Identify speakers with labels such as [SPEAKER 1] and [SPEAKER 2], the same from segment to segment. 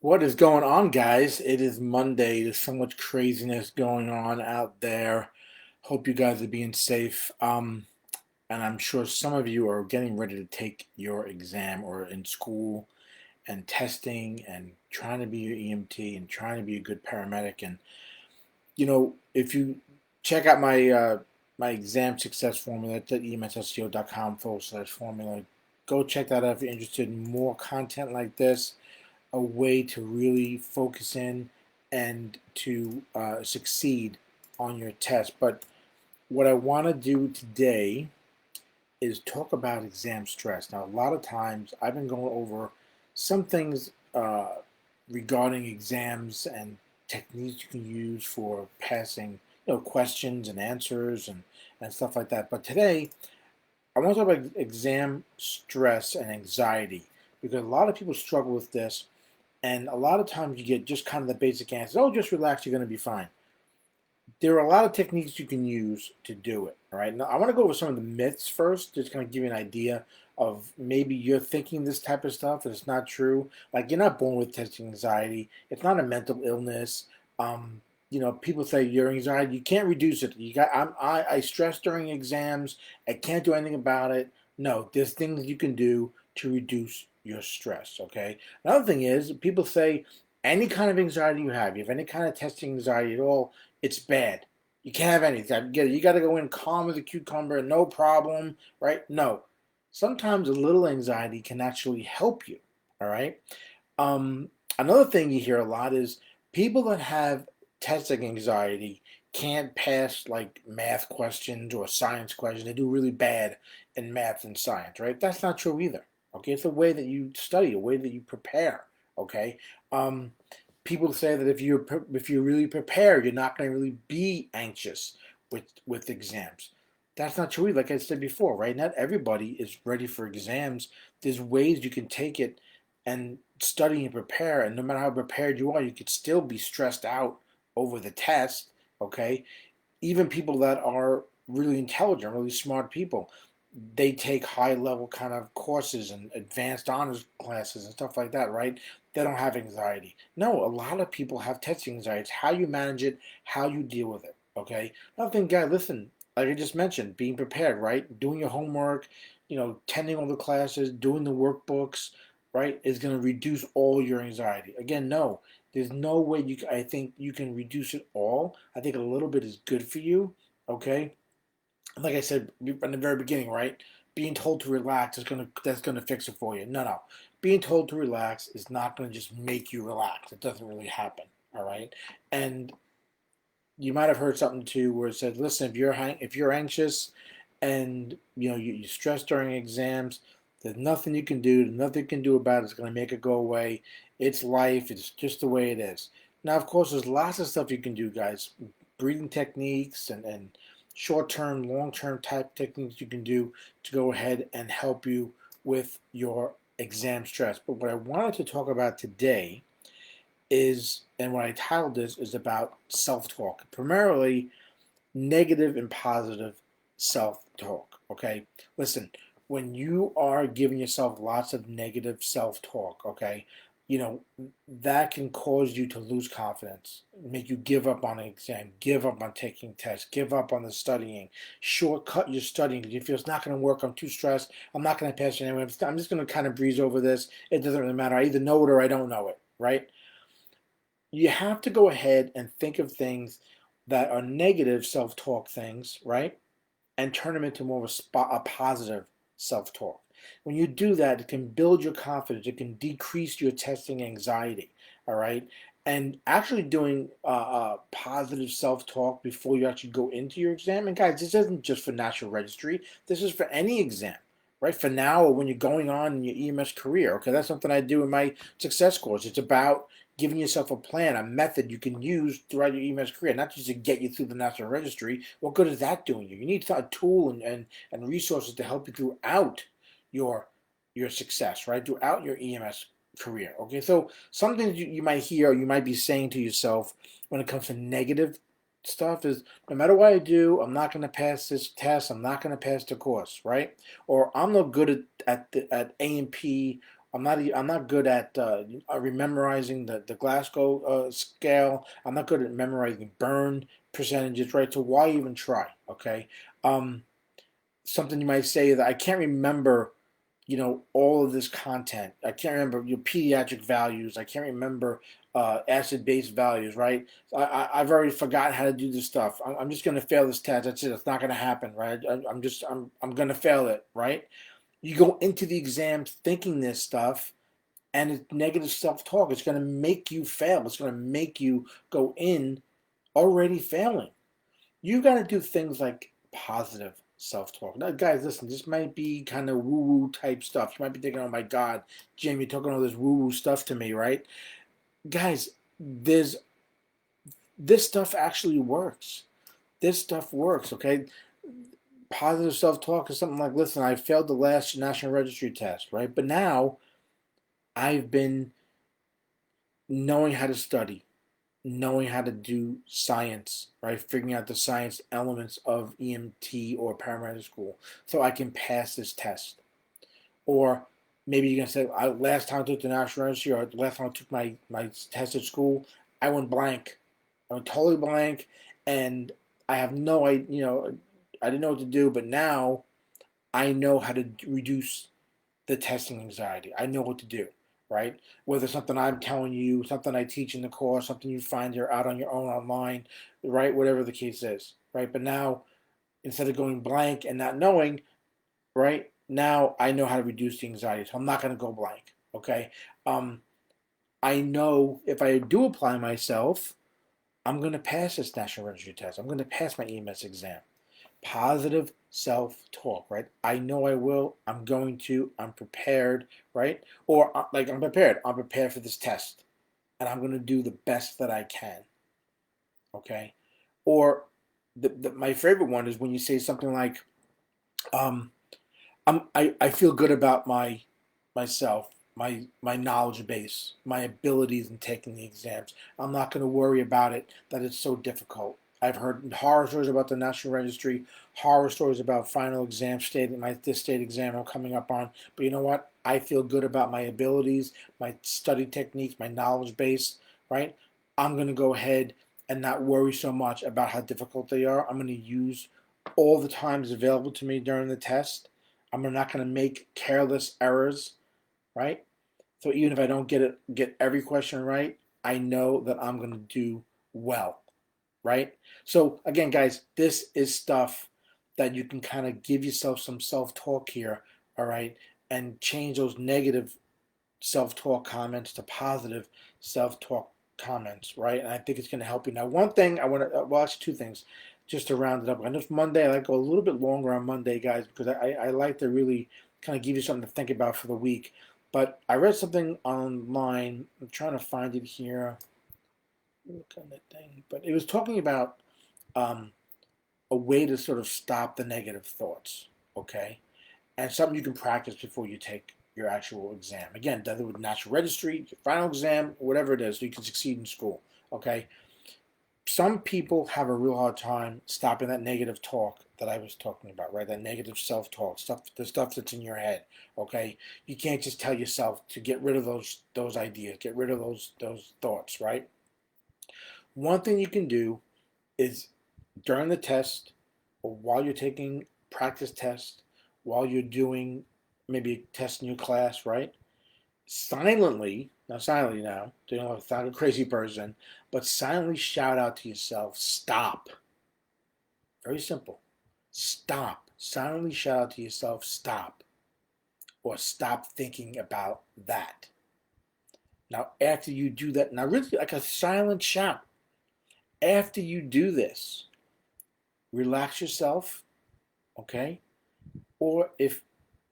[SPEAKER 1] What is going on, guys? It is Monday. There's so much craziness going on out there. Hope you guys are being safe. And I'm sure some of you are getting ready to take your exam or in school and testing and trying to be your EMT and trying to be a good paramedic. And if you check out my exam success formula, that's at emsseo.com/formula. Go check that out if you're interested in more content like this, a way to really focus in and to succeed on your test. But what I want to do today is talk about exam stress. Now, a lot of times I've been going over some things regarding exams and techniques you can use for passing, questions and answers and stuff like that. But today, I want to talk about exam stress and anxiety because a lot of people struggle with this, and a lot of times you get just kind of the basic answer. Oh, just relax, you're going to be fine. There are a lot of techniques you can use to do it. All right. Now, I want to go over some of the myths first, just kind of give you an idea of maybe you're thinking this type of stuff and it's not true. Like, you're not born with testing anxiety. It's not a mental illness. People say your anxiety, you can't reduce it. I stress during exams. I can't do anything about it. No, there's things you can do to reduce your stress. Okay. Another thing is people say any kind of anxiety you have any kind of testing anxiety at all, it's bad. You can't have anything. Get it. You got to go in calm as a cucumber, no problem, right? No. Sometimes a little anxiety can actually help you. All right. Um, Another thing you hear a lot is people that have testing anxiety can't pass like math questions or science questions. They do really bad in math and science, right? That's not true either. Okay, it's a way that you study, a way that you prepare. Okay, um, people say that if you're really prepared, you're not going to really be anxious with exams. That's not true. Like I said before, right? Not everybody is ready for exams. There's ways you can take it and study and prepare, and no matter how prepared you are, you could still be stressed out over the test. Okay, even people that are really intelligent, really smart people, they take high level kind of courses and advanced honors classes and stuff like that, right? They don't have anxiety. No, a lot of people have testing anxiety. It's how you manage it, how you deal with it. Okay. Another thing, guy, listen, like I just mentioned, being prepared, right? Doing your homework, attending all the classes, doing the workbooks, right, is going to reduce all your anxiety. Again, no, there's no way I think you can reduce it all. I think a little bit is good for you. Okay, like I said in the very beginning, right? Being told to relax that's gonna fix it for you. No, no. Being told to relax is not gonna just make you relax. It doesn't really happen. All right. And you might have heard something too where it said, listen, if you're anxious and you stress during exams, there's nothing you can do. There's nothing you can do about it. It's gonna make it go away. It's life. It's just the way it is. Now, of course, there's lots of stuff you can do, guys. Breathing techniques and short-term, long-term type techniques you can do to go ahead and help you with your exam stress. But what I wanted to talk about today is, and what I titled this, is about self-talk, primarily negative and positive self-talk. Okay, listen, when you are giving yourself lots of negative self-talk, okay, you know that can cause you to lose confidence, make you give up on an exam, give up on taking tests, give up on the studying, shortcut your studying because you feel it's not going to work. I'm too stressed. I'm not going to pass it anyway. I'm just going to kind of breeze over this. It doesn't really matter. I either know it or I don't know it. Right? You have to go ahead and think of things that are negative self-talk things, right? And turn them into more of a positive self-talk. When you do that, it can build your confidence. It can decrease your testing anxiety. All right. And actually doing positive self-talk before you actually go into your exam. And guys, this isn't just for National Registry. This is for any exam, right? For now or when you're going on in your EMS career. Okay, that's something I do in my success course. It's about giving yourself a plan, a method you can use throughout your EMS career, not just to get you through the National Registry. What good is that doing you? You need a tool and resources to help you throughout your your success, right? Throughout your EMS career. Okay, so something you might hear or you might be saying to yourself when it comes to negative stuff is, no matter what I do, I'm not going to pass this test. I'm not going to pass the course, right? Or I'm not good at A&P. I'm not good at memorizing the Glasgow scale. I'm not good at memorizing burn percentages, right? So why even try? Okay. Um, Something you might say that I can't remember, all of this content. I can't remember your pediatric values. I can't remember acid-base values, right? I've already forgotten how to do this stuff. I'm just going to fail this test. That's it. It's not going to happen, right? I'm going to fail it, right? You go into the exam thinking this stuff, and it's negative self-talk. It's going to make you fail. It's going to make you go in already failing. You got to do things like positive self-talk. Now, guys, listen, this might be kind of woo-woo type stuff. You might be thinking, oh my God, Jim, you're talking all this woo-woo stuff to me, right? Guys, this stuff actually works. This stuff works, okay? Positive self-talk is something like, listen, I failed the last national registry test, right? But now I've been knowing how to study, knowing how to do science, right? Figuring out the science elements of EMT or paramedic school so I can pass this test. Or maybe you can say, last time I took the national registry or last time I took my test at school, I went blank. I went totally blank and I have no idea, I didn't know what to do, but now I know how to reduce the testing anxiety. I know what to do, right? Whether something I'm telling you, something I teach in the course, something you find you're out on your own online, right? Whatever the case is, right? But now, instead of going blank and not knowing, right? Now I know how to reduce the anxiety, so I'm not going to go blank, okay? Um, I know if I do apply myself, I'm going to pass this national registry test. I'm going to pass my EMS exam. Positive self-talk, right? I know I will. I'm going to. I'm prepared, right? Or like I'm prepared. I'm prepared for this test, and I'm going to do the best that I can. Okay. Or my favorite one is when you say something like, um, I feel good about myself, my knowledge base, my abilities in taking the exams. I'm not going to worry about it that it's so difficult. I've heard horror stories about the National Registry, horror stories about final exam state, this state exam I'm coming up on. But you know what? I feel good about my abilities, my study techniques, my knowledge base, right? I'm going to go ahead and not worry so much about how difficult they are. I'm going to use all the times available to me during the test. I'm not going to make careless errors, right? So even if I don't get every question right, I know that I'm going to do well, right? So again, guys, this is stuff that you can kind of give yourself some self-talk here, all right, and change those negative self-talk comments to positive self-talk comments, right? And I think it's going to help you. Now, one thing I want to, well, actually two things, just to round it up. I know it's Monday. I like to go a little bit longer on Monday, guys, because I like to really kind of give you something to think about for the week. But I read something online. I'm trying to find it here. Look on that thing. But it was talking about um, a way to sort of stop the negative thoughts, okay? And something you can practice before you take your actual exam. Again, whether with national registry, your final exam, whatever it is, so you can succeed in school. Okay. Some people have a real hard time stopping that negative talk that I was talking about, right? That negative self-talk, the stuff that's in your head. Okay. You can't just tell yourself to get rid of those ideas, get rid of those thoughts, right? One thing you can do is during the test or while you're taking practice tests, while you're doing maybe a test in your class, right? Silently, not silently now, so you don't sound like a crazy person, but silently shout out to yourself, stop. Very simple. Stop. Silently shout out to yourself, stop. Or stop thinking about that. Now, after you do that, now really like a silent shout, after you do this, relax yourself, okay? Or if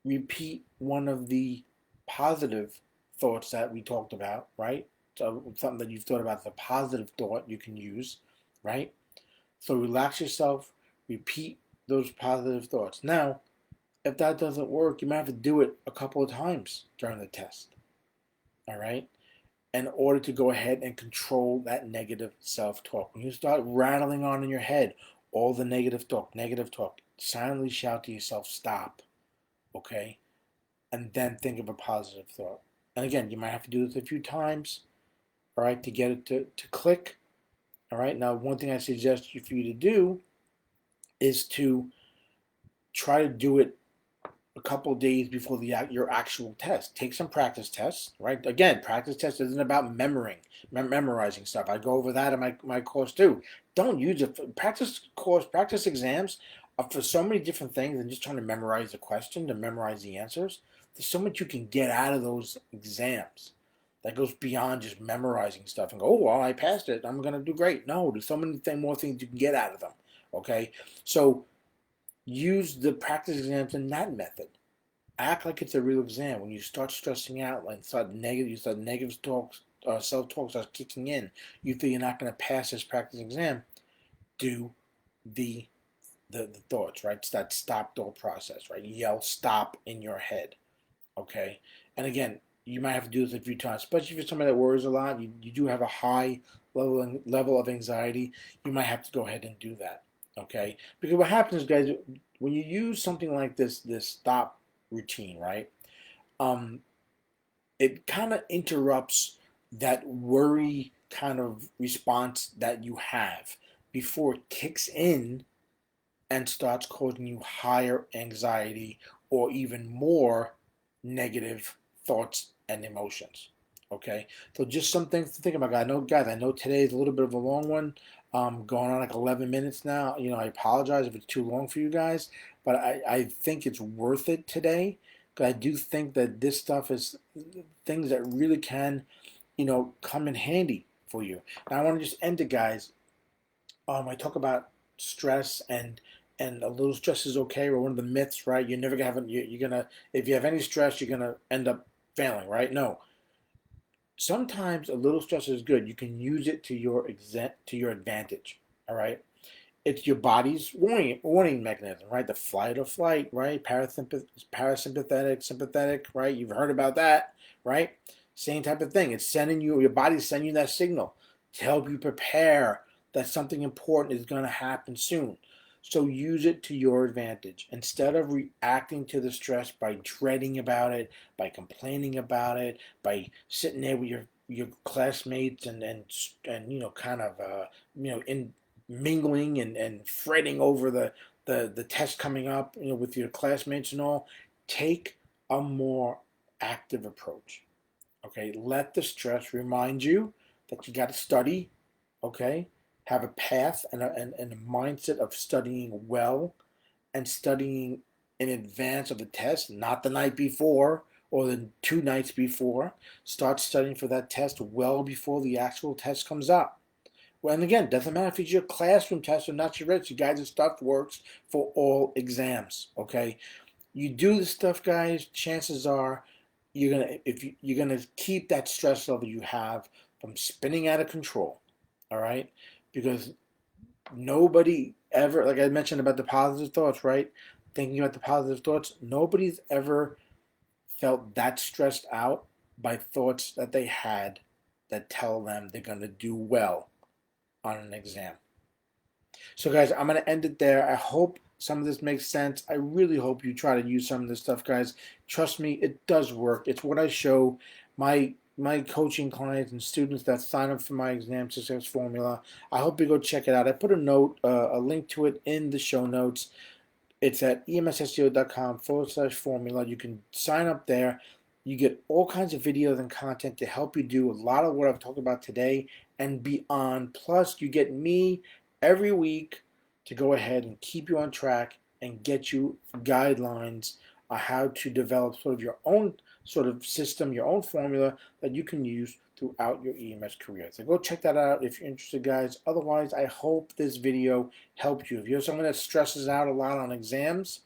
[SPEAKER 1] repeat one of the positive thoughts that we talked about, right? So something that you've thought about, the positive thought you can use, right? So relax yourself, repeat those positive thoughts. Now, if that doesn't work, you might have to do it a couple of times during the test, all right? In order to go ahead and control that negative self-talk. When you start rattling on in your head all the negative talk, silently shout to yourself, stop, okay? And then think of a positive thought. And again, you might have to do this a few times, all right, to get it to click. All right. Now, one thing I suggest for you to do is to try to do it a couple of days before your actual test. Take some practice tests, right? Again, practice test isn't about memorizing stuff. I go over that in my course too. Don't use it for practice exams are for so many different things than just trying to memorize the question, to memorize the answers. There's so much you can get out of those exams that goes beyond just memorizing stuff and go, oh, well, I passed it, I'm going to do great. No, there's so many more things you can get out of them, okay? So use the practice exams in that method. Act like it's a real exam. When you start stressing out, like you start negative talks, self-talk starts kicking in, you feel you're not going to pass this practice exam, do the, the thoughts, right? It's that stop thought process, right? Yell stop in your head, okay? And again, you might have to do this a few times, especially if you're somebody that worries a lot, you do have a high level of anxiety, you might have to go ahead and do that, okay? Because what happens, guys, when you use something like this stop routine, right? Um, it kind of interrupts that worry kind of response that you have before it kicks in and starts causing you higher anxiety or even more negative thoughts and emotions. Okay, so just some things to think about, guys. I know today is a little bit of a long one, going on like 11 minutes now. I apologize if it's too long for you guys, but I think it's worth it today because I do think that this stuff is things that really can, come in handy for you. Now I want to just end it, guys. I talk about stress and a little stress is okay, or one of the myths, right? You're never gonna have you're gonna if you have any stress, you're gonna end up failing, right? No. Sometimes a little stress is good. You can use it to your advantage. All right. It's your body's warning mechanism, right? The fight or flight, right? Parasympathetic, sympathetic, right? You've heard about that, right? Same type of thing. It's sending your body's sending you that signal to help you prepare that something important is going to happen soon. So use it to your advantage. Instead of reacting to the stress by dreading about it, by complaining about it, by sitting there with your classmates and kind of in mingling and fretting over the test coming up, with your classmates and all, take a more active approach. Okay, let the stress remind you that you got to study. Okay, have a path and a mindset of studying well and studying in advance of the test, not the night before or the 2 nights before. Start studying for that test well before the actual test comes up. Well, and again, doesn't matter if it's your classroom test or not your register, guys. This stuff works for all exams. Okay, you do this stuff, guys. Chances are you're gonna keep that stress level you have from spinning out of control. All right, because nobody ever, like I mentioned about the positive thoughts, right? Thinking about the positive thoughts, nobody's ever felt that stressed out by thoughts that they had that tell them they're gonna do well on an exam. So, guys, I'm going to end it there. I hope some of this makes sense. I really hope you try to use some of this stuff, guys. Trust me, it does work. It's what I show my coaching clients and students that sign up for my exam success formula. I hope you go check it out. I put a link to it in the show notes. It's at emsseo.com/formula. You can sign up there. You get all kinds of videos and content to help you do a lot of what I've talked about today and beyond. Plus, you get me every week to go ahead and keep you on track and get you guidelines on how to develop sort of your own sort of system, your own formula that you can use throughout your EMS career. So go check that out if you're interested, guys. Otherwise, I hope this video helped you. If you're someone that stresses out a lot on exams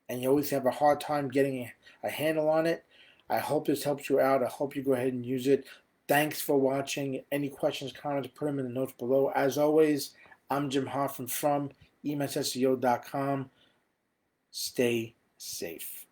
[SPEAKER 1] and you always have a hard time getting a handle on it, I hope this helps you out. I hope you go ahead and use it. Thanks for watching. Any questions, comments, put them in the notes below. As always, I'm Jim Hoffman from emsseo.com. Stay safe.